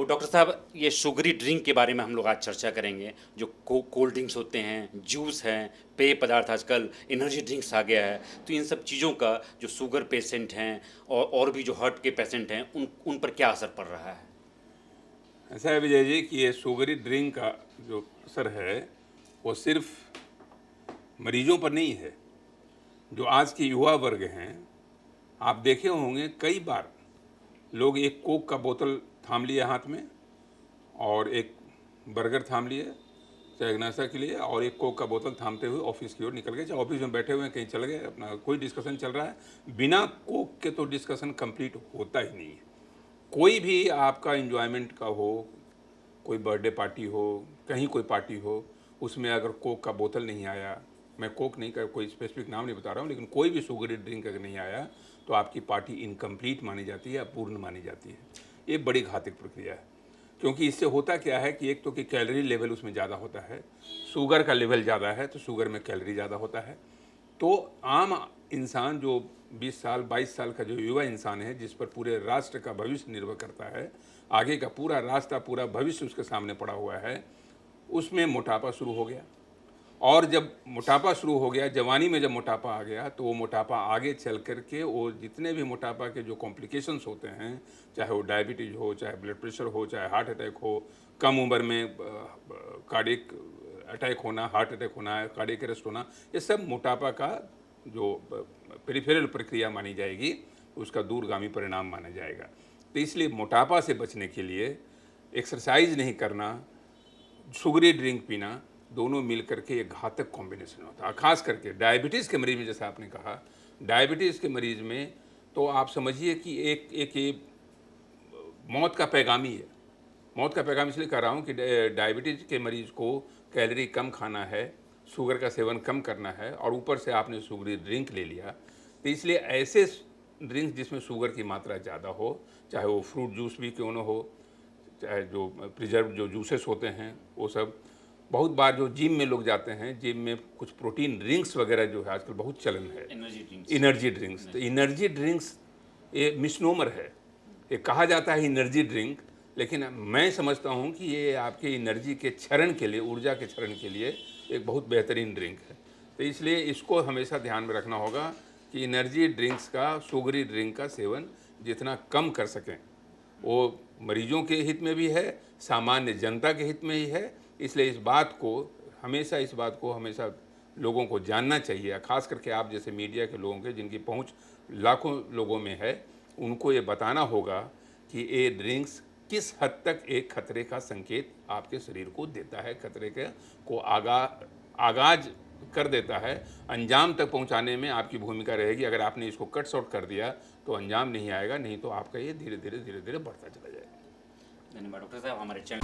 तो डॉक्टर साहब, ये शुगरी ड्रिंक के बारे में हम लोग आज चर्चा करेंगे। जो कोल्ड ड्रिंक्स होते हैं, जूस हैं, पेय पदार्थ, आजकल एनर्जी ड्रिंक्स आ गया है, तो इन सब चीज़ों का जो शुगर पेशेंट हैं और भी जो हार्ट के पेशेंट हैं उन पर क्या असर पड़ रहा है? ऐसा है विजय जी कि ये शुगरी ड्रिंक का जो असर है वो सिर्फ मरीजों पर नहीं है। जो आज के युवा वर्ग हैं, आप देखे होंगे कई बार लोग एक कोक का बोतल थाम लिए हाथ में और एक बर्गर थाम लिए चाहे नाश्ता के लिए, और एक कोक का बोतल थामते हुए ऑफिस की ओर निकल गए। चाहे ऑफिस में बैठे हुए हैं, कहीं चले गए, अपना कोई डिस्कशन चल रहा है। बिना कोक के तो डिस्कशन कंप्लीट होता ही नहीं है। कोई भी आपका एंजॉयमेंट का हो, कोई बर्थडे पार्टी हो, कहीं कोई पार्टी हो, उसमें अगर कोक का बोतल नहीं आया, मैं कोक नहीं कर कोई स्पेसिफिक नाम नहीं बता रहा हूँ, लेकिन कोई भी शुगरी ड्रिंक अगर नहीं आया तो आपकी पार्टी इनकम्प्लीट मानी जाती है, अपूर्ण मानी जाती है। ये बड़ी घातक प्रक्रिया है, क्योंकि इससे होता क्या है कि एक तो कि कैलोरी लेवल उसमें ज़्यादा होता है, शुगर का लेवल ज़्यादा है तो शुगर में कैलोरी ज़्यादा होता है। तो आम इंसान जो 20 साल 22 साल का जो युवा इंसान है, जिस पर पूरे राष्ट्र का भविष्य निर्भर करता है, आगे का पूरा रास्ता, पूरा भविष्य उसके सामने पड़ा हुआ है, उसमें मोटापा शुरू हो गया। और जब मोटापा शुरू हो गया, जवानी में जब मोटापा आ गया, तो वो मोटापा आगे चल कर के वो जितने भी मोटापा के जो कॉम्प्लिकेशंस होते हैं, चाहे वो डायबिटीज़ हो, चाहे ब्लड प्रेशर हो, चाहे हार्ट अटैक हो, कम उम्र में कार्डियक अटैक होना, हार्ट अटैक होना, कार्डियक अरेस्ट होना, ये सब मोटापा का जो पेरिफेरल प्रक्रिया मानी जाएगी, उसका दूरगामी परिणाम माना जाएगा। तो इसलिए मोटापा से बचने के लिए एक्सरसाइज नहीं करना, शुगरी ड्रिंक पीना, दोनों मिल करके एक घातक कॉम्बिनेशन होता है। खास करके डायबिटीज़ के मरीज में, जैसा आपने कहा, डायबिटीज़ के मरीज में तो आप समझिए कि एक ये मौत का पैगाम ही है। मौत का पैगाम इसलिए कह रहा हूँ कि डायबिटीज़ के मरीज को कैलोरी कम खाना है, शुगर का सेवन कम करना है, और ऊपर से आपने शुगरी ड्रिंक ले लिया। तो इसलिए ऐसे ड्रिंक जिसमें शुगर की मात्रा ज़्यादा हो, चाहे वो फ्रूट जूस भी क्यों ना हो, चाहे जो प्रिजर्व जो जूसेस होते हैं वो सब। बहुत बार जो जिम में लोग जाते हैं, जिम में कुछ प्रोटीन ड्रिंक्स वगैरह जो है आजकल बहुत चलन है, एनर्जी ड्रिंक्स। तो एनर्जी ड्रिंक्स ये मिसनोमर है। ये कहा जाता है एनर्जी ड्रिंक, लेकिन मैं समझता हूँ कि ये आपके एनर्जी के क्षरण के लिए, ऊर्जा के क्षरण के लिए एक बहुत बेहतरीन ड्रिंक है। तो इसलिए इसको हमेशा ध्यान में रखना होगा कि एनर्जी ड्रिंक्स का, शुगरी ड्रिंक का सेवन जितना कम कर सकें, वो मरीजों के हित में भी है, सामान्य जनता के हित में ही है। इसलिए इस बात को हमेशा लोगों को जानना चाहिए, खास करके आप जैसे मीडिया के लोगों के, जिनकी पहुंच लाखों लोगों में है, उनको ये बताना होगा कि ये ड्रिंक्स किस हद तक एक खतरे का संकेत आपके शरीर को देता है, खतरे के को आगाज कर देता है। अंजाम तक पहुंचाने में आपकी भूमिका रहेगी। अगर आपने इसको कट शॉर्ट कर दिया तो अंजाम नहीं आएगा, नहीं तो आपका ये धीरे धीरे बढ़ता चला जाएगा। धन्यवाद डॉक्टर साहब, हमारे चैनल